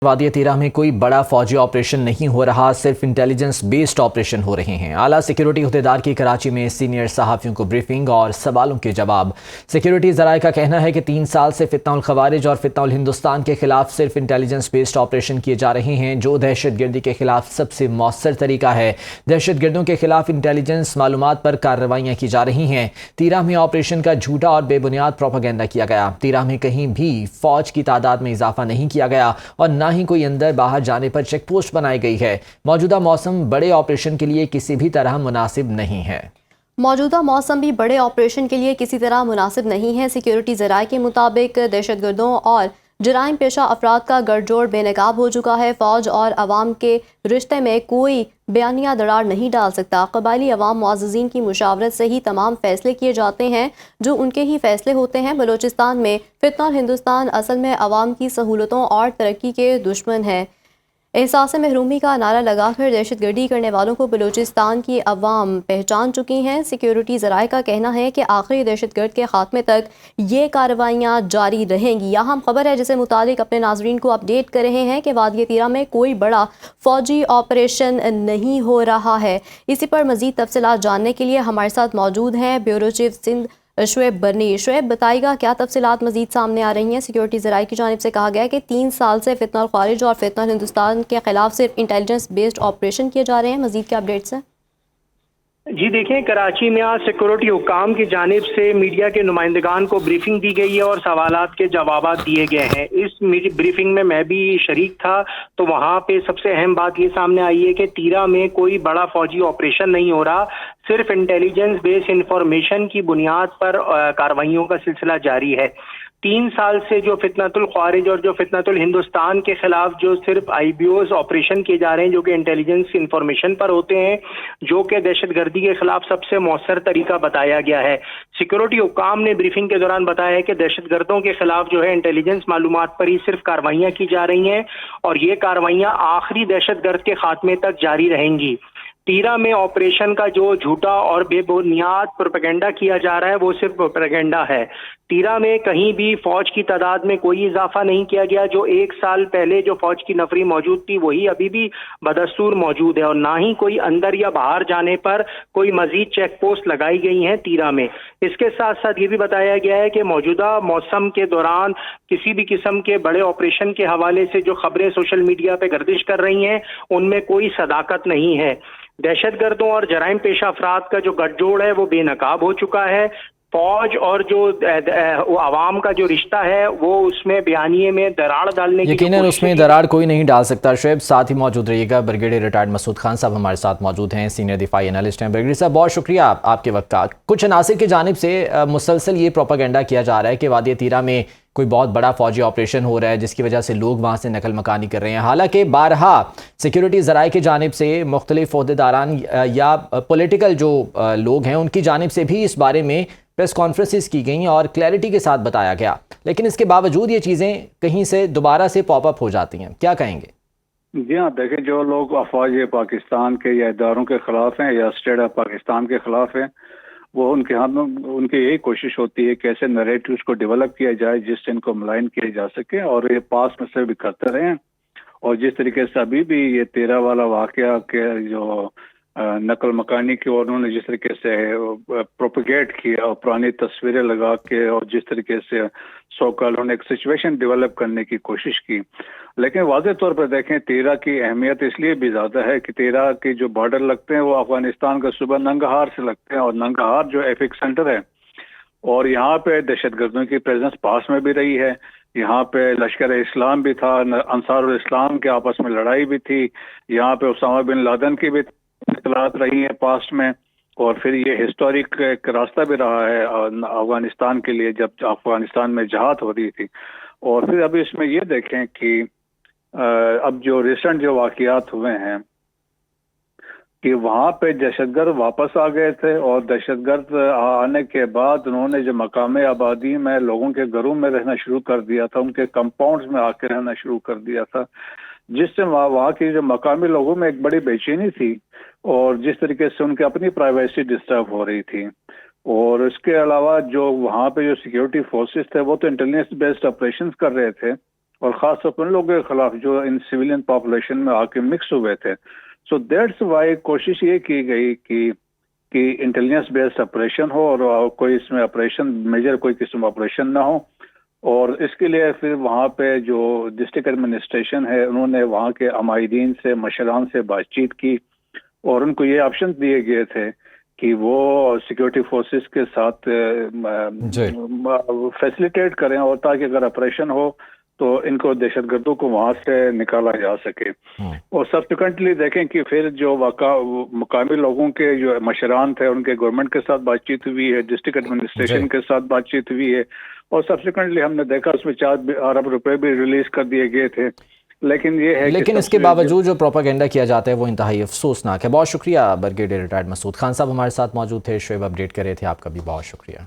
وادی تیرہ میں کوئی بڑا فوجی آپریشن نہیں ہو رہا، صرف انٹیلیجنس بیسڈ آپریشن ہو رہے ہیں۔ اعلیٰ سیکیورٹی عہدیدار کی کراچی میں سینئر صحافیوں کو بریفنگ اور سوالوں کے جواب۔ سیکیورٹی ذرائع کا کہنا ہے کہ 3 سال سے فتنہ الخوارج اور فتنہ الہندوستان کے خلاف صرف انٹیلیجنس بیسڈ آپریشن کیے جا رہے ہیں، جو دہشت گردی کے خلاف سب سے مؤثر طریقہ ہے۔ دہشت گردوں کے خلاف انٹیلیجنس معلومات پر کارروائیاں کی جا رہی ہیں۔ تیرہ میں آپریشن کا جھوٹا اور بے بنیاد پروپیگنڈا کیا گیا۔ تیرہ میں کہیں بھی فوج کی تعداد میں اضافہ نہیں کیا گیا اور نہ ہی کوئی اندر باہر جانے پر چیک پوسٹ بنائی گئی ہے۔ موجودہ موسم بڑے آپریشن کے لیے کسی بھی طرح مناسب نہیں ہے۔ موجودہ موسم بھی بڑے آپریشن کے لیے کسی طرح مناسب نہیں ہے۔ سیکیورٹی ذرائع کے مطابق دہشت گردوں اور جرائم پیشہ افراد کا گٹھ جوڑ بے نقاب ہو چکا ہے۔ فوج اور عوام کے رشتے میں کوئی بیانیہ دراڑ نہیں ڈال سکتا۔ قبائلی عوام معززین کی مشاورت سے ہی تمام فیصلے کیے جاتے ہیں، جو ان کے ہی فیصلے ہوتے ہیں۔ بلوچستان میں فتنہ الہندوستان اصل میں عوام کی سہولتوں اور ترقی کے دشمن ہے۔ احساس محرومی کا نعرہ لگا کر دہشت گردی کرنے والوں کو بلوچستان کی عوام پہچان چکی ہیں۔ سیکیورٹی ذرائع کا کہنا ہے کہ آخری دہشت گرد کے خاتمے تک یہ کارروائیاں جاری رہیں گی۔ یہاں ہم خبر ہے جسے متعلق اپنے ناظرین کو اپ ڈیٹ کر رہے ہیں کہ وادی تیرہ میں کوئی بڑا فوجی آپریشن نہیں ہو رہا ہے۔ اسی پر مزید تفصیلات جاننے کے لیے ہمارے ساتھ موجود ہیں بیورو چیف سندھ شعیب برنی۔ شعیب بتائے گا کیا تفصیلات مزید سامنے آ رہی ہیں؟ سیکیورٹی ذرائع کی جانب سے کہا گیا ہے کہ 3 سال سے فتنہ الخوارج اور فتنہ الہندوستان کے خلاف صرف انٹیلیجنس بیسڈ آپریشن کیے جا رہے ہیں۔ مزید کیا اپڈیٹس ہیں؟ جی دیکھیں، کراچی میں آج سیکورٹی حکام کی جانب سے میڈیا کے نمائندگان کو بریفنگ دی گئی ہے اور سوالات کے جوابات دیے گئے ہیں۔ اس بریفنگ میں بھی شریک تھا، تو وہاں پہ سب سے اہم بات یہ سامنے آئی ہے کہ تیرہ میں کوئی بڑا فوجی آپریشن نہیں ہو رہا، صرف انٹیلیجنس بیس انفارمیشن کی بنیاد پر کارروائیوں کا سلسلہ جاری ہے۔ 3 سال سے جو فتنۃ الخوارج اور جو فتنۃ الہندوستان کے خلاف جو صرف آئی بی اوز آپریشن کیے جا رہے ہیں، جو کہ انٹیلیجنس انفارمیشن پر ہوتے ہیں، جو کہ دہشت گردی کے خلاف سب سے مؤثر طریقہ بتایا گیا ہے۔ سیکورٹی حکام نے بریفنگ کے دوران بتایا ہے کہ دہشت گردوں کے خلاف جو ہے انٹیلیجنس معلومات پر ہی صرف کارروائیاں کی جا رہی ہیں اور یہ کارروائیاں آخری دہشت گرد کے خاتمے تک جاری رہیں گی۔ تیرہ میں آپریشن کا جو جھوٹا اور بے بنیاد پروپیگنڈا کیا جا رہا ہے وہ صرف پروپیگنڈا ہے۔ تیرہ میں کہیں بھی فوج کی تعداد میں کوئی اضافہ نہیں کیا گیا۔ جو 1 سال پہلے جو فوج کی نفری موجود تھی وہی ابھی بھی بدستور موجود ہے، اور نہ ہی کوئی اندر یا باہر جانے پر کوئی مزید چیک پوسٹ لگائی گئی ہیں تیرہ میں۔ اس کے ساتھ ساتھ یہ بھی بتایا گیا ہے کہ موجودہ موسم کے دوران کسی بھی قسم کے بڑے آپریشن کے حوالے سے جو خبریں سوشل میڈیا پہ گردش کر رہی ہیں ان میں کوئی صداقت نہیں ہے۔ دہشت گردوں اور جرائم پیشہ افراد کا جو گٹھ جوڑ ہے وہ بے نقاب ہو چکا ہے۔ فوج اور جو عوام کا جو رشتہ ہے وہ اس میں بیانیے میں دراڑ ڈالنے کی یقیناً اس میں دراڑ کوئی نہیں ڈال سکتا۔ شعیب ساتھ ہی موجود رہیے گا۔ بریگیڈیئر ریٹائرڈ مسعود خان صاحب ہمارے ساتھ موجود ہیں، سینئر دفاعی انالسٹ ہیں۔ بریگیڈیئر صاحب بہت شکریہ آپ کے وقت کا۔ کچھ عناصر کی جانب سے مسلسل یہ پروپیگنڈا کیا جا رہا ہے کہ وادی تیرہ میں کوئی بہت بڑا فوجی آپریشن ہو رہا ہے جس کی وجہ سے لوگ وہاں سے نقل مکانی کر رہے ہیں، حالانکہ بارہا سیکیورٹی ذرائع کی جانب سے مختلف عہدیداران یا پولیٹیکل جو لوگ ہیں ان کی جانب سے بھی اس بارے میں پریس کانفرنسز کی گئیں اور کلیئرٹی کے ساتھ بتایا گیا، لیکن اس کے باوجود یہ چیزیں کہیں سے دوبارہ سے پاپ اپ ہو جاتی ہیں۔ کیا کہیں گے؟ جی ہاں، دیکھیں جو لوگ افواج پاکستان کے یا اداروں کے خلاف ہیں یا اسٹیٹ آف پاکستان کے خلاف ہیں، وہ ان کی یہی کوشش ہوتی ہے کہ ایسے نریٹیوز کو ڈیولپ کیا جائے جس سے ان کو ملائن کیا جا سکے، اور یہ پاس میں سے بھی کرتے رہے ہیں۔ اور جس طریقے سے ابھی بھی یہ 13 والا واقعہ کے جو نقل مکانی کی اور انہوں نے جس طریقے سے پروپیگیٹ کیا اور پرانی تصویریں لگا کے اور جس طریقے سے انہوں نے ایک سچویشن ڈیولپ کرنے کی کوشش کی، لیکن واضح طور پر دیکھیں 13 کی اہمیت اس لیے بھی زیادہ ہے کہ 13 کے جو بارڈر لگتے ہیں وہ افغانستان کا صوبہ ننگرہار سے لگتے ہیں، اور ننگرہار جو ایپک سینٹر ہے، اور یہاں پہ دہشت گردوں کی پریزنس پاس میں بھی رہی ہے۔ یہاں پہ لشکر اسلام بھی تھا، انصار الاسلام کے آپس میں لڑائی بھی تھی، یہاں پہ اسامہ بن لادن کی بھی اطلاعات رہی ہیں پاسٹ میں، اور پھر یہ ہسٹورک ایک راستہ بھی رہا ہے افغانستان کے لیے جب افغانستان میں جہاد ہو رہی تھی۔ اور پھر ابھی اس میں یہ دیکھیں کہ اب جو ریسنٹ جو واقعات ہوئے ہیں کہ وہاں پہ دہشت گرد واپس آ گئے تھے، اور دہشت گرد آنے کے بعد انہوں نے جو مقام آبادی میں لوگوں کے گھروں میں رہنا شروع کر دیا تھا، ان کے کمپاؤنڈز میں آ کے رہنا شروع کر دیا تھا، جس سے وہاں کی جو مقامی لوگوں میں ایک بڑی بے چینی تھی، اور جس طریقے سے ان کی اپنی پرائیویسی ڈسٹرب ہو رہی تھی۔ اور اس کے علاوہ جو وہاں پہ جو سیکیورٹی فورسز تھے وہ تو انٹیلیجنس بیسڈ آپریشنز کر رہے تھے، اور خاص طور پر ان لوگوں کے خلاف جو ان سویلین پاپولیشن میں آ کے مکس ہوئے تھے. سو دیٹس وائی کوشش یہ کی گئی کہ انٹیلیجنس بیسڈ آپریشن ہو اور کوئی اس میں آپریشن میجر کوئی قسم آپریشن نہ ہو. اور اس کے لیے پھر وہاں پہ جو ڈسٹرکٹ ایڈمنسٹریشن ہے انہوں نے وہاں کے عمائدین سے مشران سے بات چیت کی اور ان کو یہ آپشن دیے گئے تھے کہ وہ سیکورٹی فورسز کے ساتھ فیسلیٹیٹ کریں اور تاکہ اگر آپریشن ہو تو ان کو دہشت گردوں کو وہاں سے نکالا جا سکے. اور سبسیکوینٹلی دیکھیں کہ پھر جو مقامی لوگوں کے جو مشران تھے ان کے گورنمنٹ کے ساتھ بات چیت ہوئی ہے, ڈسٹرکٹ ایڈمنسٹریشن کے ساتھ بات چیت ہوئی ہے اور سبسیکوینٹلی ہم نے دیکھا اس میں 4 ارب روپے بھی ریلیز کر دیے گئے تھے. لیکن اس کے باوجود جو پروپیگنڈا کیا جاتا ہے وہ انتہائی افسوسناک ہے. بہت شکریہ. برگیڈیئر ریٹائرڈ مسعود خان صاحب ہمارے ساتھ موجود تھے, شعیب اپڈیٹ کر رہے تھے. آپ کا بھی بہت شکریہ.